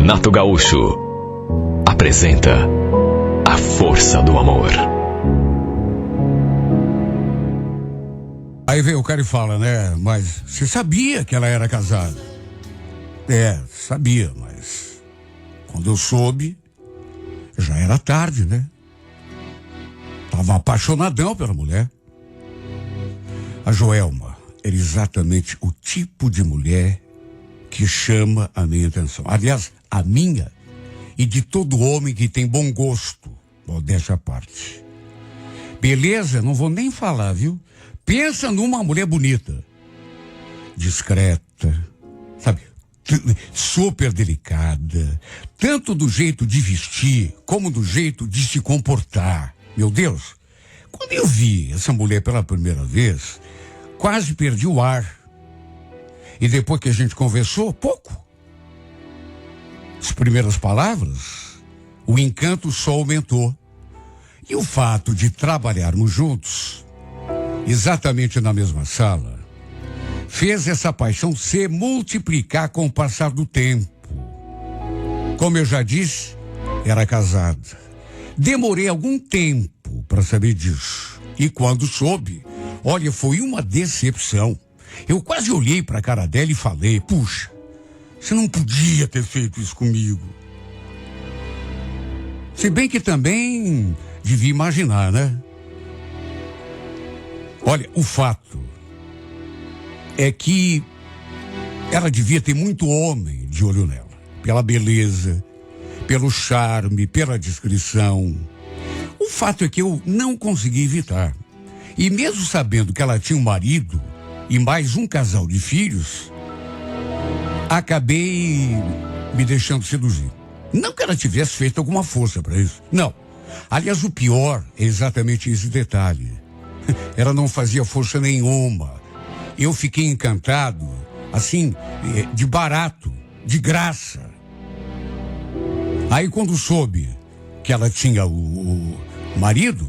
Renato Gaúcho apresenta A Força do Amor. Aí vem o cara e fala, né? Mas você sabia que ela era casada? Sabia, mas quando eu soube, já era tarde, né? Tava apaixonadão pela mulher. A Joelma era exatamente o tipo de mulher que chama a minha atenção. Aliás, a minha e de todo homem que tem bom gosto. Modéstia à parte. Beleza, não vou nem falar, viu? Pensa numa mulher bonita. Discreta, sabe? Super delicada. Tanto do jeito de vestir, como do jeito de se comportar. Meu Deus, quando eu vi essa mulher pela primeira vez, quase perdi o ar. E depois que a gente conversou, pouco. As primeiras palavras, o encanto só aumentou. E o fato de trabalharmos juntos, exatamente na mesma sala, fez essa paixão se multiplicar com o passar do tempo. Como eu já disse, era casada. Demorei algum tempo para saber disso. E quando soube, olha, foi uma decepção. Eu quase olhei para a cara dela e falei, puxa, você não podia ter feito isso comigo. Se bem que também devia imaginar, né? Olha, o fato é que ela devia ter muito homem de olho nela. Pela beleza, pelo charme, pela discrição. O fato é que eu não consegui evitar. E mesmo sabendo que ela tinha um marido e mais um casal de filhos, acabei me deixando seduzir. Não que ela tivesse feito alguma força para isso. Não. Aliás, o pior é exatamente esse detalhe. Ela não fazia força nenhuma. Eu fiquei encantado, assim, de barato, de graça. Aí quando soube que ela tinha o marido,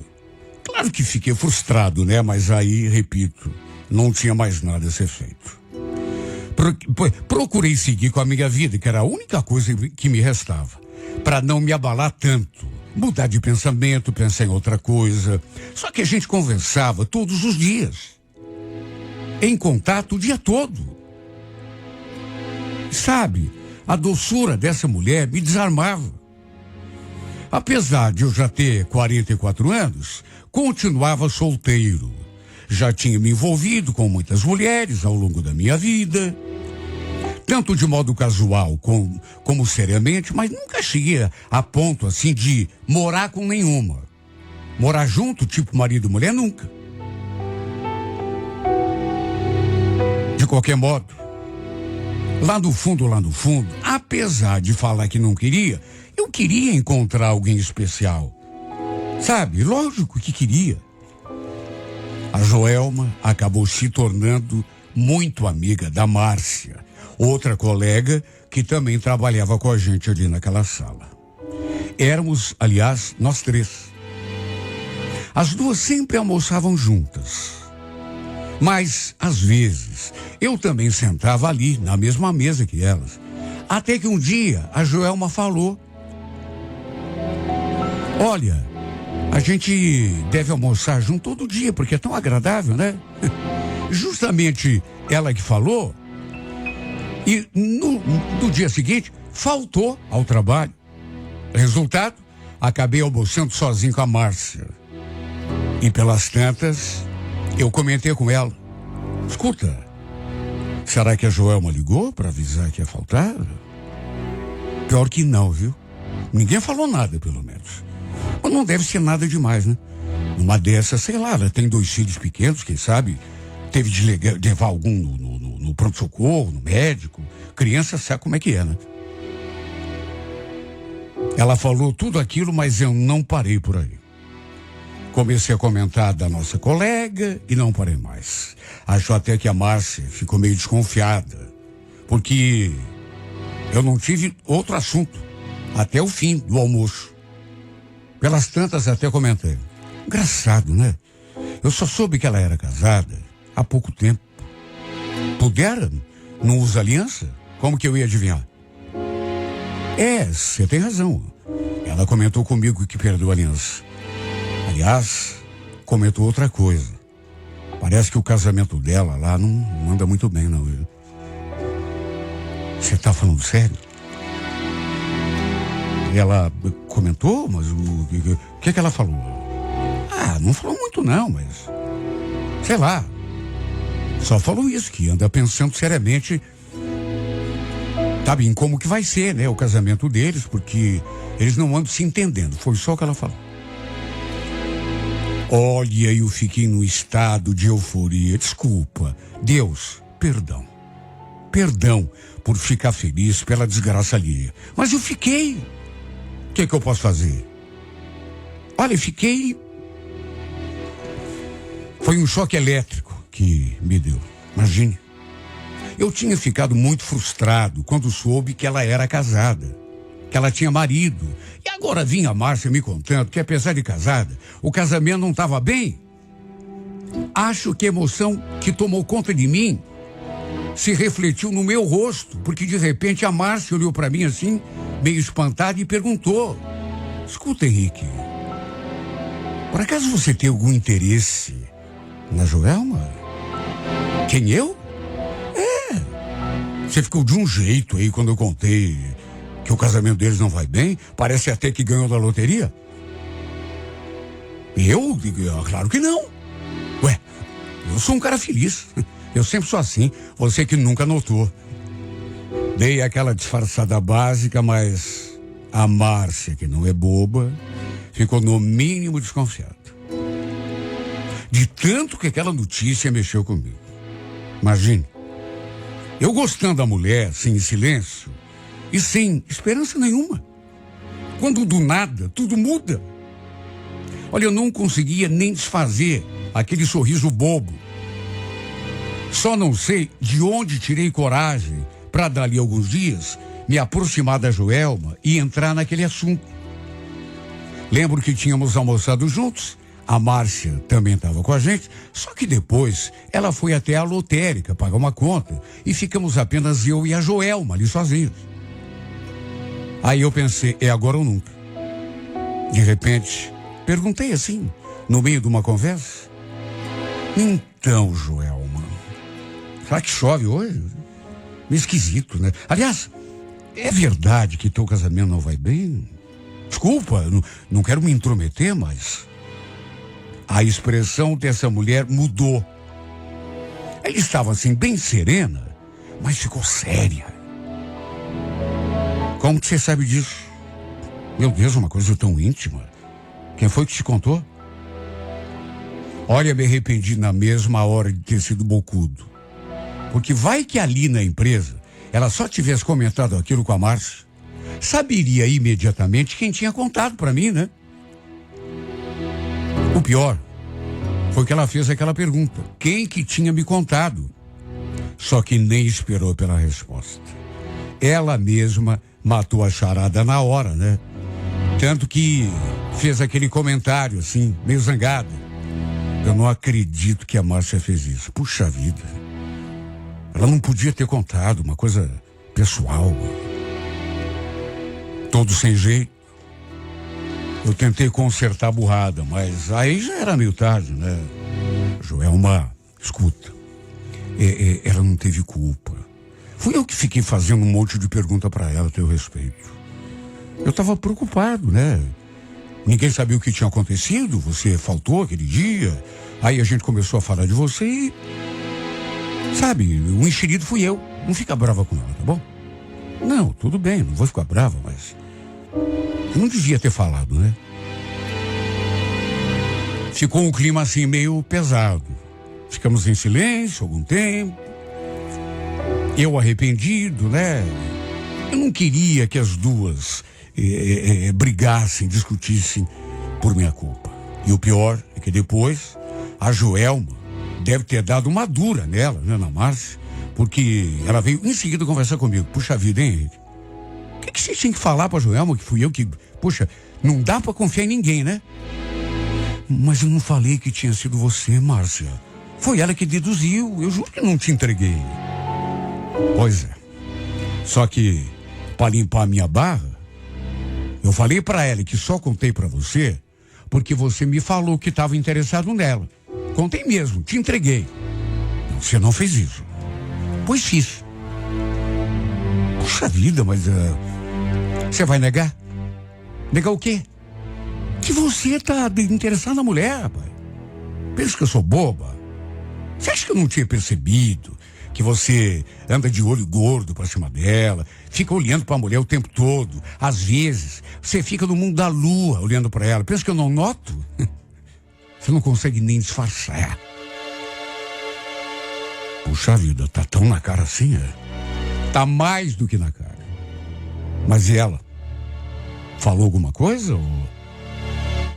claro que fiquei frustrado, né? Mas aí, repito, não tinha mais nada a ser feito. Procurei seguir com a minha vida, que era a única coisa que me restava, para não me abalar tanto. Mudar de pensamento, pensar em outra coisa. Só que a gente conversava todos os dias. Em contato o dia todo. Sabe, a doçura dessa mulher me desarmava. Apesar de eu já ter 44 anos, continuava solteiro. Já tinha me envolvido com muitas mulheres ao longo da minha vida. Tanto de modo casual como seriamente, mas nunca cheguei a ponto assim de morar com nenhuma. Morar junto, tipo marido e mulher, nunca. De qualquer modo, lá no fundo, apesar de falar que não queria, eu queria encontrar alguém especial. Sabe, lógico que queria. A Joelma acabou se tornando muito amiga da Márcia, outra colega que também trabalhava com a gente ali naquela sala. Éramos, aliás, nós três. As duas sempre almoçavam juntas. Mas, às vezes, eu também sentava ali, na mesma mesa que elas. Até que um dia, a Joelma falou: olha, a gente deve almoçar junto todo dia, porque é tão agradável, né? Justamente ela que falou. E no dia seguinte, faltou ao trabalho. Resultado, acabei almoçando sozinho com a Márcia. E pelas tantas, eu comentei com ela: escuta, será que a Joelma ligou para avisar que ia faltar? Pior que não, viu? Ninguém falou nada, pelo menos. Mas não deve ser nada demais, né? Numa dessas, sei lá, ela tem 2 filhos pequenos, quem sabe teve de levar algum no pronto-socorro, no médico. Criança sabe como é que é, né? Ela falou tudo aquilo, mas eu não parei por aí. Comecei a comentar da nossa colega e não parei mais. Acho até que a Márcia ficou meio desconfiada, porque eu não tive outro assunto até o fim do almoço. Pelas tantas até comentei: engraçado, né? Eu só soube que ela era casada há pouco tempo. Pudera? Não usa aliança? Como que eu ia adivinhar? Você tem razão. Ela comentou comigo que perdeu a aliança. Aliás, comentou outra coisa. Parece que o casamento dela lá não anda muito bem, não. Você tá falando sério? Ela comentou, mas o que ela falou? Não falou muito não, mas... sei lá. Só falou isso, que anda pensando seriamente... sabe, em como que vai ser, né, o casamento deles, porque eles não andam se entendendo. Foi só o que ela falou. Olha, eu fiquei num estado de euforia. Desculpa. Deus, perdão. Perdão por ficar feliz pela desgraça alheia. Mas eu fiquei. O que eu posso fazer? Olha, eu fiquei... Foi um choque elétrico que me deu. Imagine. Eu tinha ficado muito frustrado quando soube que ela era casada, que ela tinha marido. E agora vinha a Márcia me contando que, apesar de casada, o casamento não estava bem. Acho que a emoção que tomou conta de mim se refletiu no meu rosto, porque de repente a Márcia olhou para mim assim, meio espantada, e perguntou: escuta, Henrique, por acaso você tem algum interesse na Joelma? Quem, eu? Você ficou de um jeito aí quando eu contei que o casamento deles não vai bem. Parece até que ganhou da loteria. Eu? Claro que não. Ué, eu sou um cara feliz. Eu sempre sou assim. Você que nunca notou. Dei aquela disfarçada básica, mas a Márcia, que não é boba, ficou no mínimo desconfiada. De tanto que aquela notícia mexeu comigo. Imagine. Eu gostando da mulher, assim, em silêncio, e sem esperança nenhuma. Quando do nada, tudo muda. Olha, eu não conseguia nem desfazer aquele sorriso bobo. Só não sei de onde tirei coragem para, dali alguns dias, me aproximar da Joelma e entrar naquele assunto. Lembro que tínhamos almoçado juntos. A Márcia também estava com a gente, só que depois ela foi até a lotérica pagar uma conta e ficamos apenas eu e a Joelma ali sozinhos. Aí eu pensei, é agora ou nunca. De repente, perguntei assim, no meio de uma conversa: então, Joelma, será que chove hoje? Meio esquisito, né? Aliás, é verdade que teu casamento não vai bem? Desculpa, não quero me intrometer, mas... A expressão dessa mulher mudou. Ela estava assim, bem serena, mas ficou séria. Como que você sabe disso? Meu Deus, uma coisa tão íntima. Quem foi que te contou? Olha, me arrependi na mesma hora de ter sido bocudo. Porque vai que ali na empresa, ela só tivesse comentado aquilo com a Márcia, saberia imediatamente quem tinha contado para mim, né? O pior foi que ela fez aquela pergunta: quem que tinha me contado? Só que nem esperou pela resposta. Ela mesma matou a charada na hora, né? Tanto que fez aquele comentário assim, meio zangada: eu não acredito que a Márcia fez isso. Puxa vida. Ela não podia ter contado, uma coisa pessoal. Todo sem jeito. Eu tentei consertar a burrada, mas aí já era meio tarde, né? Joelma, escuta, ela não teve culpa. Fui eu que fiquei fazendo um monte de pergunta para ela a teu respeito. Eu estava preocupado, né? Ninguém sabia o que tinha acontecido, você faltou aquele dia, aí a gente começou a falar de você e... sabe, o enxerido fui eu. Não fica brava com ela, tá bom? Não, tudo bem, não vou ficar brava, mas... eu não devia ter falado, né? Ficou um clima assim meio pesado. Ficamos em silêncio algum tempo. Eu arrependido, né? Eu não queria que as duas brigassem, discutissem por minha culpa. E o pior é que depois a Joelma deve ter dado uma dura nela, né, na Márcia, porque ela veio em seguida conversar comigo. Puxa vida, hein, Henrique? O que você tinha que falar pra Joelma que fui eu que... Poxa, não dá pra confiar em ninguém, né? Mas eu não falei que tinha sido você, Márcia. Foi ela que deduziu. Eu juro que não te entreguei. Pois é. Só que, pra limpar a minha barra, Eu falei para ela que só contei para você porque você me falou que estava interessado nela. Contei mesmo, te entreguei. Você não fez isso. Pois fiz. Puxa vida, mas você vai negar? Negar o quê? Que você tá interessado na mulher, rapaz. Pensa que eu sou boba? Você acha que eu não tinha percebido que você anda de olho gordo pra cima dela, fica olhando pra mulher o tempo todo? Às vezes, você fica no mundo da lua olhando pra ela. Pensa que eu não noto? Você não consegue nem disfarçar. Puxa vida, tá tão na cara assim, é? Tá mais do que na cara. Mas e ela? Falou alguma coisa ou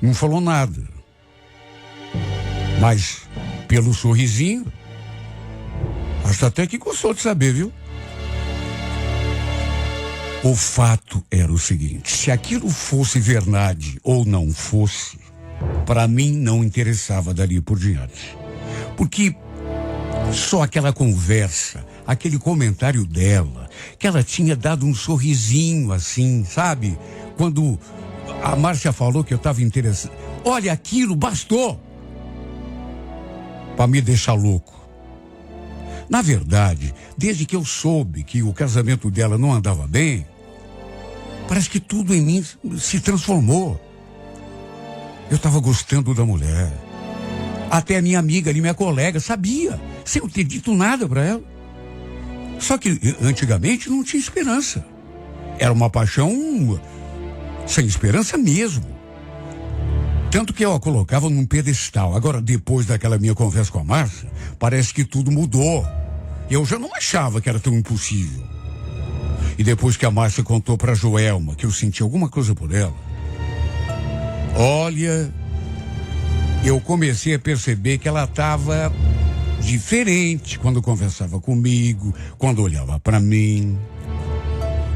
não falou nada? Mas, pelo sorrisinho, acho até que gostou de saber, viu? O fato era o seguinte: se aquilo fosse verdade ou não fosse, para mim não interessava dali por diante. Porque só aquela conversa, aquele comentário dela, que ela tinha dado um sorrisinho assim, sabe? Quando a Márcia falou que eu estava interessado. Olha, aquilo bastou para me deixar louco. Na verdade, desde que eu soube que o casamento dela não andava bem, parece que tudo em mim se transformou. Eu estava gostando da mulher. Até a minha amiga ali, minha colega, sabia, sem eu ter dito nada para ela. Só que antigamente não tinha esperança. Era uma paixão sem esperança mesmo. Tanto que eu a colocava num pedestal. Agora, depois daquela minha conversa com a Márcia, parece que tudo mudou. Eu já não achava que era tão impossível. E depois que a Márcia contou pra Joelma que eu senti alguma coisa por ela, olha, eu comecei a perceber que ela estava diferente quando conversava comigo, quando olhava pra mim.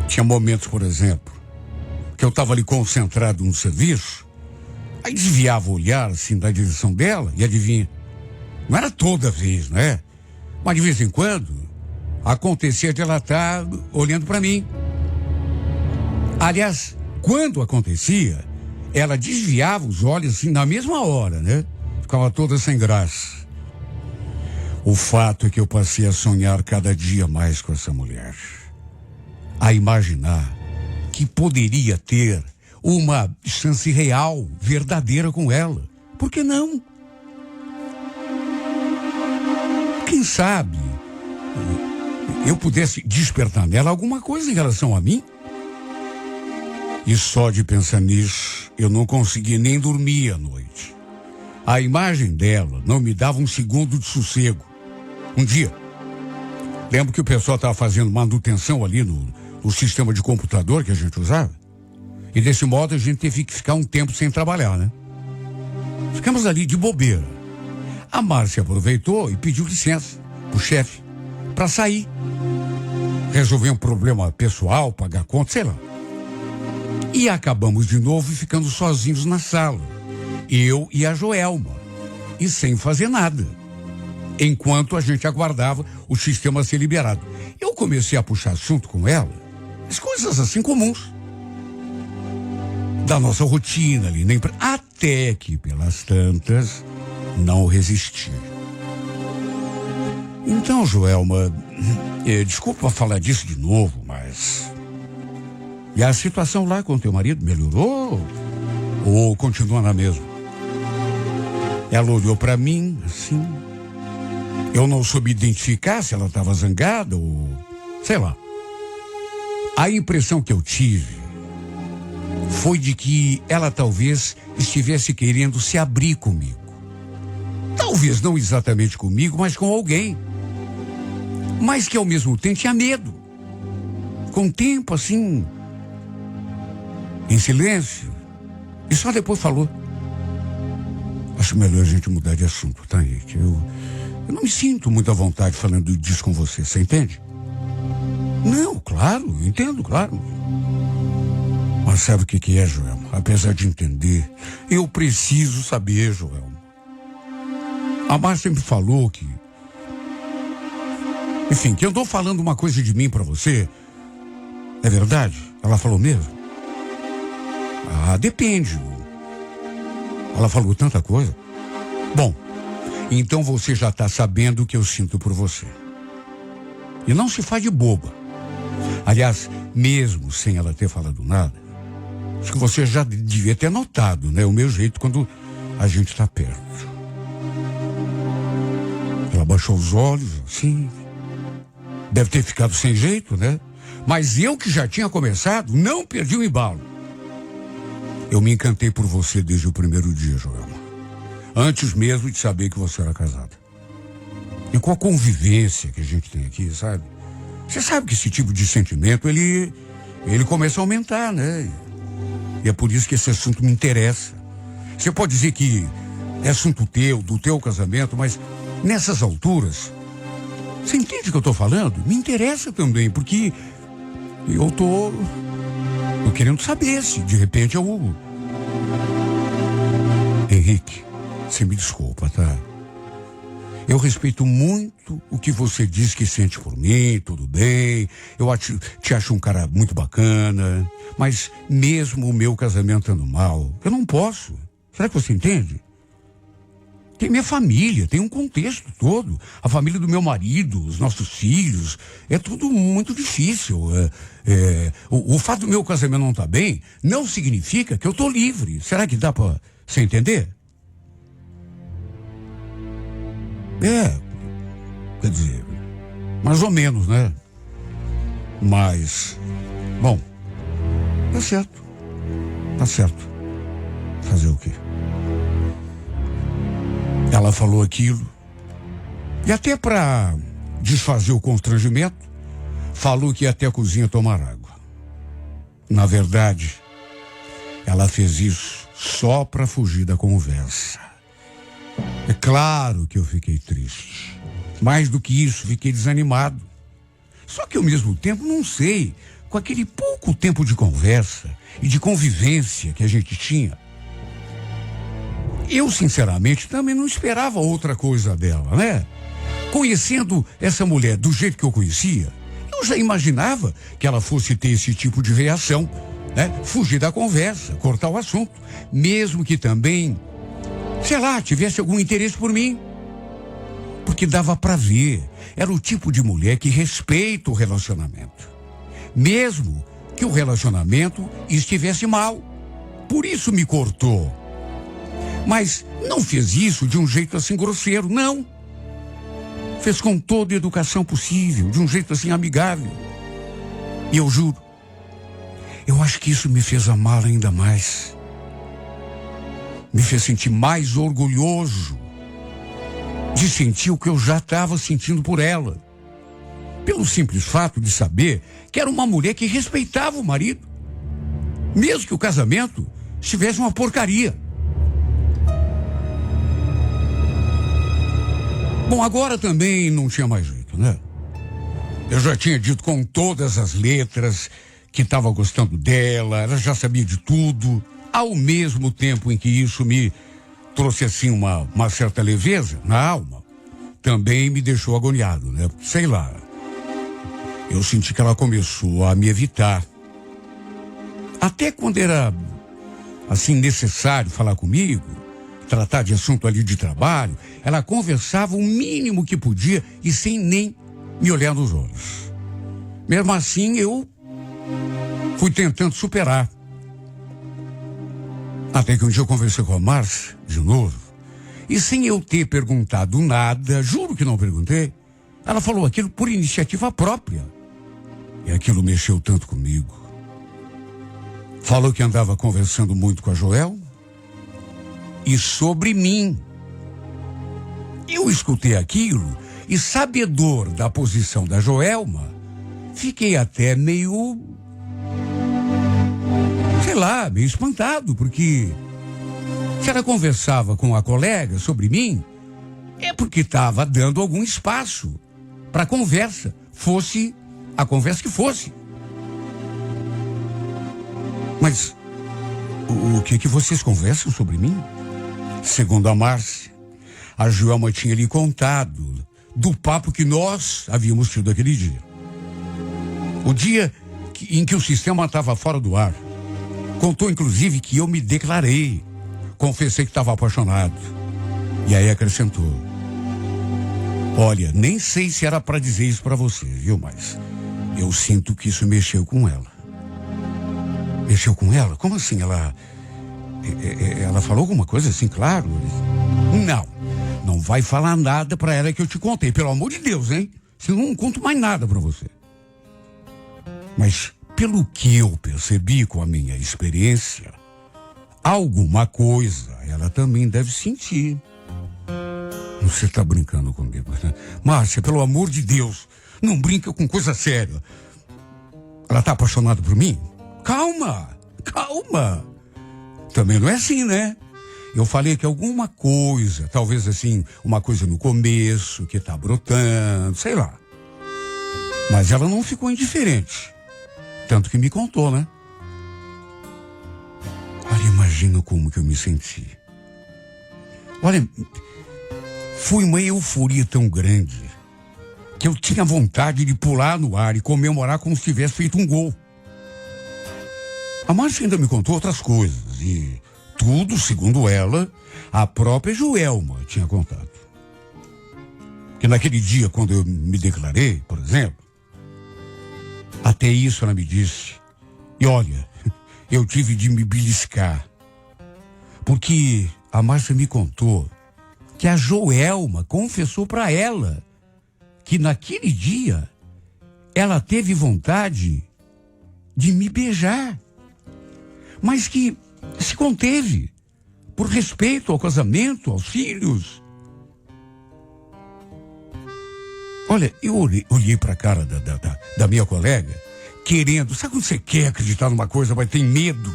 Tinha momentos, por exemplo, que eu estava ali concentrado no serviço, aí desviava o olhar assim da direção dela e adivinha, não era toda vez, né? Mas de vez em quando acontecia de ela estar olhando para mim. Aliás, quando acontecia, ela desviava os olhos assim na mesma hora, né? Ficava toda sem graça. O fato é que eu passei a sonhar cada dia mais com essa mulher. A imaginar que poderia ter uma chance real, verdadeira com ela. Por que não? Quem sabe eu pudesse despertar nela alguma coisa em relação a mim? E só de pensar nisso, eu não conseguia nem dormir à noite. A imagem dela não me dava um segundo de sossego. Um dia, lembro que o pessoal estava fazendo manutenção ali no sistema de computador que a gente usava. E desse modo a gente teve que ficar um tempo sem trabalhar, né? Ficamos ali de bobeira. A Márcia aproveitou e pediu licença pro chefe para sair. Resolver um problema pessoal, pagar conta, sei lá. E acabamos de novo ficando sozinhos na sala. Eu e a Joelma. E sem fazer nada. Enquanto a gente aguardava o sistema ser liberado. Eu comecei a puxar assunto com ela. As coisas assim comuns. Da nossa rotina ali. Até que, pelas tantas, não resisti. Então, Joelma, desculpa falar disso de novo, mas... E a situação lá com teu marido melhorou? Ou continua na mesma? Ela olhou pra mim, assim... Eu não soube identificar se ela estava zangada ou... sei lá. A impressão que eu tive foi de que ela talvez estivesse querendo se abrir comigo. Talvez não exatamente comigo, mas com alguém. Mas que ao mesmo tempo tinha medo. Com o tempo, assim, em silêncio. E só depois falou. Acho melhor a gente mudar de assunto, tá, gente? Eu não me sinto muito à vontade falando disso com você entende? Não, claro, entendo, claro. Mas sabe o que é, Joelma? Apesar de entender, eu preciso saber, Joelma. A Márcia sempre falou que... Enfim, que eu andou falando uma coisa de mim pra você. É verdade? Ela falou mesmo? Ah, depende. Ela falou tanta coisa. Bom, então você já está sabendo o que eu sinto por você. E não se faz de boba. Aliás, mesmo sem ela ter falado nada, acho que você já devia ter notado, né? O meu jeito quando a gente está perto. Ela baixou os olhos, assim. Deve ter ficado sem jeito, né? Mas eu que já tinha começado, não perdi o embalo. Eu me encantei por você desde o primeiro dia, Joelma. Antes mesmo de saber que você era casada. E com a convivência que a gente tem aqui, sabe? Você sabe que esse tipo de sentimento, ele começa a aumentar, né? E é por isso que esse assunto me interessa. Você pode dizer que é assunto teu, do teu casamento, mas nessas alturas, você entende o que eu tô falando? Me interessa também, porque eu tô querendo saber se de repente eu... Henrique, você me desculpa, tá? Eu respeito muito o que você diz que sente por mim, tudo bem. Eu te acho um cara muito bacana. Mas mesmo o meu casamento andando mal, eu não posso. Será que você entende? Tem minha família, tem um contexto todo. A família do meu marido, os nossos filhos. É tudo muito difícil. O fato do meu casamento não estar bem não significa que eu estou livre. Será que dá para você entender? Quer dizer, mais ou menos, né? Mas, bom, tá certo. Fazer o quê? Ela falou aquilo, e até para desfazer o constrangimento, falou que ia até a cozinha tomar água. Na verdade, ela fez isso só para fugir da conversa. É claro que eu fiquei triste. Mais do que isso, fiquei desanimado. Só que ao mesmo tempo, não sei, com aquele pouco tempo de conversa e de convivência que a gente tinha, eu, sinceramente, também não esperava outra coisa dela, né? Conhecendo essa mulher do jeito que eu conhecia, eu já imaginava que ela fosse ter esse tipo de reação, né? Fugir da conversa, cortar o assunto, mesmo que também, sei lá, tivesse algum interesse por mim. Porque dava para ver, era o tipo de mulher que respeita o relacionamento. Mesmo que o relacionamento estivesse mal. Por isso me cortou. Mas não fez isso de um jeito assim grosseiro, não. Fez com toda a educação possível, de um jeito assim amigável. E eu juro, eu acho que isso me fez amá-la ainda mais. Me fez sentir mais orgulhoso de sentir o que eu já estava sentindo por ela. Pelo simples fato de saber que era uma mulher que respeitava o marido. Mesmo que o casamento estivesse uma porcaria. Bom, agora também não tinha mais jeito, né? Eu já tinha dito com todas as letras que estava gostando dela, ela já sabia de tudo. Ao mesmo tempo em que isso me trouxe assim uma certa leveza na alma, também me deixou agoniado, né? Sei lá. Eu senti que ela começou a me evitar. Até quando era, assim, necessário falar comigo, tratar de assunto ali de trabalho, ela conversava o mínimo que podia e sem nem me olhar nos olhos. Mesmo assim, eu fui tentando superar. Até que um dia eu conversei com a Márcia, de novo, e sem eu ter perguntado nada, juro que não perguntei, ela falou aquilo por iniciativa própria. E aquilo mexeu tanto comigo. Falou que andava conversando muito com a Joelma e sobre mim. Eu escutei aquilo e, sabedor da posição da Joelma, fiquei até meio... sei lá, meio espantado, porque se ela conversava com a colega sobre mim, é porque estava dando algum espaço para a conversa, fosse a conversa que fosse. Mas o que vocês conversam sobre mim? Segundo a Márcia, a Joelma tinha lhe contado do papo que nós havíamos tido aquele dia. O dia em que o sistema estava fora do ar. Contou, inclusive, que eu me declarei. Confessei que estava apaixonado. E aí acrescentou: olha, nem sei se era para dizer isso para você, viu? Mas eu sinto que isso mexeu com ela. Mexeu com ela? Como assim? Ela falou alguma coisa assim, claro? Não vai falar nada para ela que eu te contei. Pelo amor de Deus, hein? Senão eu não conto mais nada para você. Mas pelo que eu percebi com a minha experiência, alguma coisa ela também deve sentir. Você tá brincando comigo, né? Márcia, pelo amor de Deus, não brinca com coisa séria. Ela tá apaixonada por mim? Calma. Também não é assim, né? Eu falei que alguma coisa, talvez assim, uma coisa no começo, que tá brotando, sei lá. Mas ela não ficou indiferente. Tanto que me contou, né? Olha, imagina como que eu me senti. Olha, foi uma euforia tão grande que eu tinha vontade de pular no ar e comemorar como se tivesse feito um gol. A Márcia ainda me contou outras coisas e tudo, segundo ela, a própria Joelma tinha contado. Que naquele dia, quando eu me declarei, por exemplo, até isso ela me disse. E olha, eu tive de me beliscar. Porque a Márcia me contou que a Joelma confessou para ela que naquele dia ela teve vontade de me beijar. Mas que se conteve por respeito ao casamento, aos filhos. Olha, eu olhei para a cara da minha colega, querendo. Sabe quando você quer acreditar numa coisa, mas tem medo?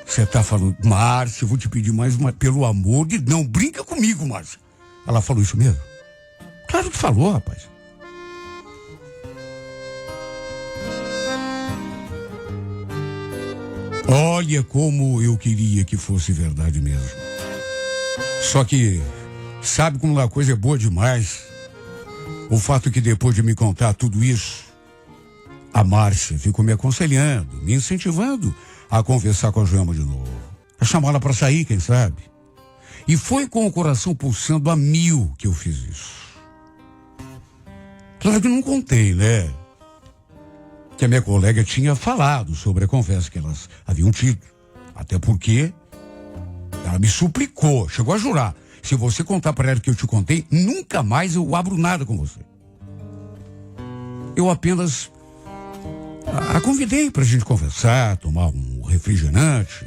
Você tá falando, Márcia, eu vou te pedir mais uma, pelo amor de Deus, não brinca comigo, Márcia. Ela falou isso mesmo? Claro que falou, rapaz. Olha como eu queria que fosse verdade mesmo. Só que, sabe como a coisa é boa demais? O fato que depois de me contar tudo isso, a Márcia ficou me aconselhando, me incentivando a conversar com a Joelma de novo. A chamá-la para sair, quem sabe? E foi com o coração pulsando a 1000 que eu fiz isso. Claro que não contei, né? Que a minha colega tinha falado sobre a conversa que elas haviam tido. Até porque ela me suplicou, chegou a jurar. Se você contar para ela que eu te contei, nunca mais eu abro nada com você. Eu apenas a convidei para a gente conversar, tomar um refrigerante.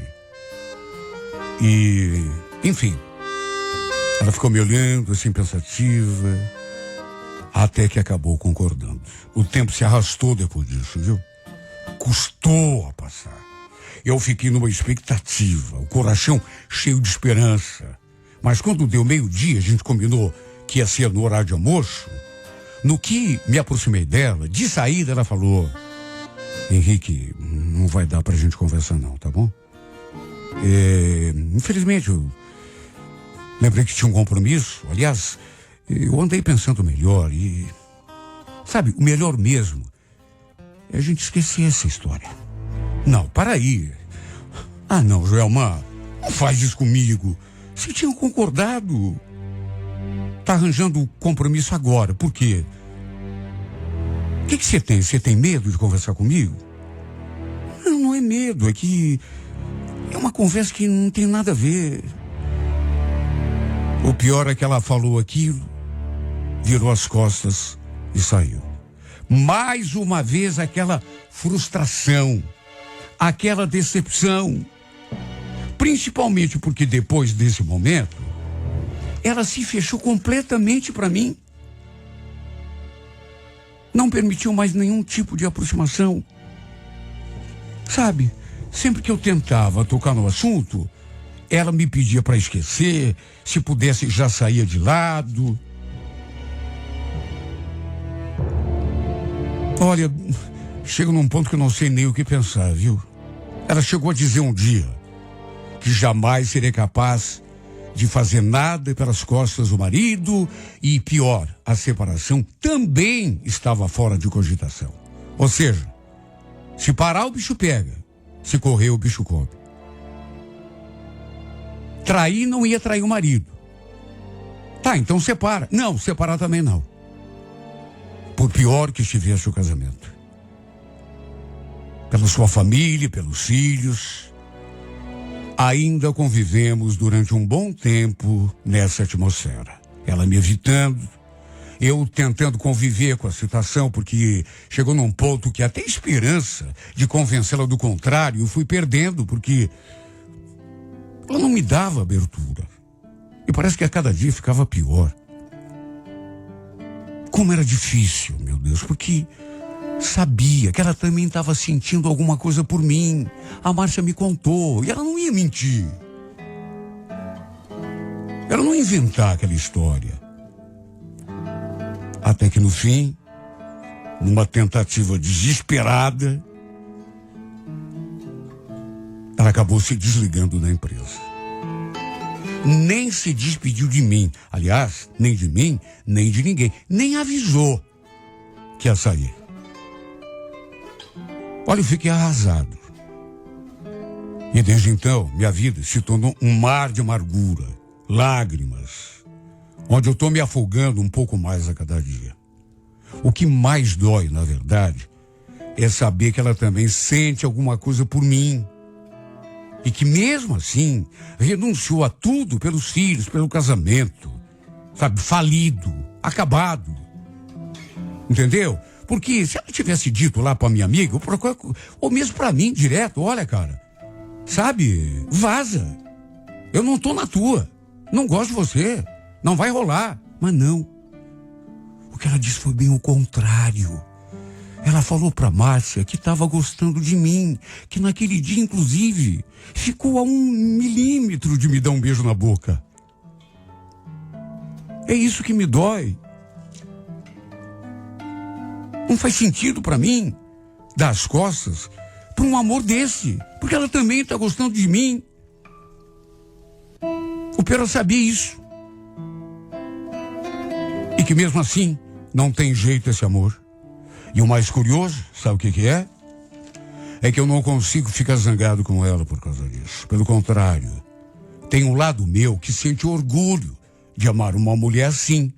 E, enfim, ela ficou me olhando assim pensativa, até que acabou concordando. O tempo se arrastou depois disso, viu? Custou a passar. Eu fiquei numa expectativa, o coração cheio de esperança. Mas quando deu meio-dia, a gente combinou que ia ser no horário de almoço. No que me aproximei dela, de saída ela falou: Henrique, não vai dar pra gente conversar não, tá bom? Infelizmente, eu lembrei que tinha um compromisso. Aliás, eu andei pensando melhor e... Sabe, o melhor mesmo é a gente esquecer essa história. Não, para aí. Ah, não, Joelma, não faz isso comigo. Você tinha concordado. Tá arranjando compromisso agora. Por quê? O que você tem? Você tem medo de conversar comigo? Não é medo. É que é uma conversa que não tem nada a ver. O pior é que ela falou aquilo, virou as costas e saiu. Mais uma vez aquela frustração, aquela decepção. Principalmente porque depois desse momento, ela se fechou completamente para mim. Não permitiu mais nenhum tipo de aproximação. Sabe, sempre que eu tentava tocar no assunto, ela me pedia para esquecer, se pudesse já saía de lado. Olha, chego num ponto que eu não sei nem o que pensar, viu? Ela chegou a dizer um dia que jamais seria capaz de fazer nada pelas costas do marido e, pior, a separação também estava fora de cogitação. Ou seja, se parar o bicho pega, Se correr, o bicho come. Trair não ia trair o marido. Tá, então separa. Não, separar também não. Por pior que estivesse o casamento. Pela sua família, pelos filhos. Ainda convivemos durante um bom tempo nessa atmosfera. Ela me evitando, eu tentando conviver com a situação, porque chegou num ponto que até esperança de convencê-la do contrário eu fui perdendo, porque ela não me dava abertura. E parece que a cada dia ficava pior. Como era difícil, meu Deus, porque sabia que ela também estava sentindo alguma coisa por mim. A Márcia me contou e ela não ia mentir. Ela não ia inventar aquela história. Até que no fim, numa tentativa desesperada, ela acabou se desligando da empresa. Nem se despediu de mim. Aliás, nem de mim, nem de ninguém. Nem avisou que ia sair. Olha, eu fiquei arrasado. E desde então, minha vida se tornou um mar de amargura, lágrimas, onde eu estou me afogando um pouco mais a cada dia. O que mais dói, na verdade, é saber que ela também sente alguma coisa por mim. E que mesmo assim, renunciou a tudo pelos filhos, pelo casamento, sabe, falido, acabado. Entendeu? Porque se ela tivesse dito lá pra minha amiga, ou mesmo pra mim, direto, olha, cara, sabe, vaza. Eu não tô na tua. Não gosto de você. Não vai rolar. Mas não. O que ela disse foi bem o contrário. Ela falou pra Márcia que estava gostando de mim, que naquele dia, inclusive, ficou a 1 milímetro de me dar um beijo na boca. É isso que me dói. Não faz sentido pra mim dar as costas pra um amor desse, porque ela também tá gostando de mim. O pior é saber isso. E que mesmo assim, não tem jeito esse amor. E o mais curioso, sabe o que é? É que eu não consigo ficar zangado com ela por causa disso. Pelo contrário, tem um lado meu que sente orgulho de amar uma mulher assim,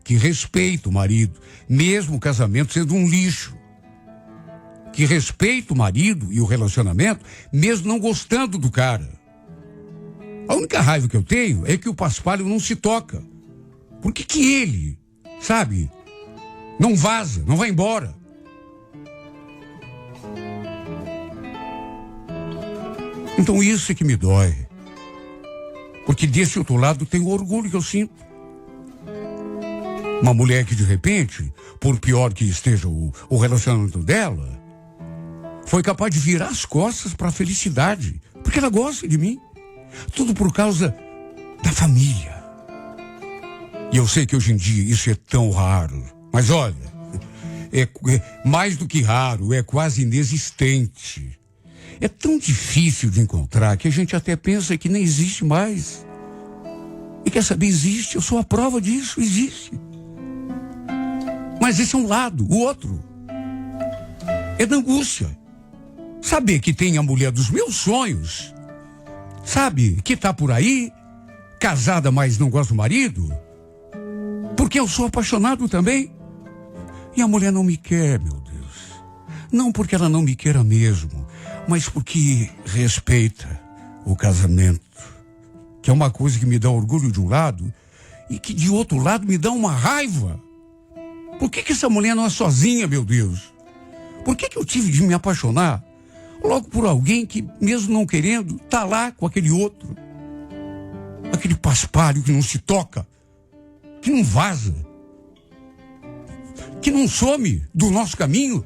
que respeita o marido, mesmo o casamento sendo um lixo. Que respeita o marido e o relacionamento, mesmo não gostando do cara. A única raiva que eu tenho é que o paspalho não se toca. Por que ele, sabe, não vaza, não vai embora? Então isso é que me dói. Porque desse outro lado tem o orgulho que eu sinto. Uma mulher que de repente, por pior que esteja o relacionamento dela, foi capaz de virar as costas para a felicidade. Porque ela gosta de mim. Tudo por causa da família. E eu sei que hoje em dia isso é tão raro. Mas olha, é mais do que raro, é quase inexistente. É tão difícil de encontrar que a gente até pensa que nem existe mais. E quer saber, existe, eu sou a prova disso, existe. Mas esse é um lado, o outro é da angústia. Saber que tem a mulher dos meus sonhos, sabe, que tá por aí, casada, mas não gosta do marido, porque eu sou apaixonado também. E a mulher não me quer, meu Deus. Não porque ela não me queira mesmo, mas porque respeita o casamento, que é uma coisa que me dá orgulho de um lado e que de outro lado me dá uma raiva. Por que essa mulher não é sozinha, meu Deus? Por que eu tive de me apaixonar logo por alguém que, mesmo não querendo, tá lá com aquele outro? Aquele paspalho que não se toca, que não vaza, que não some do nosso caminho.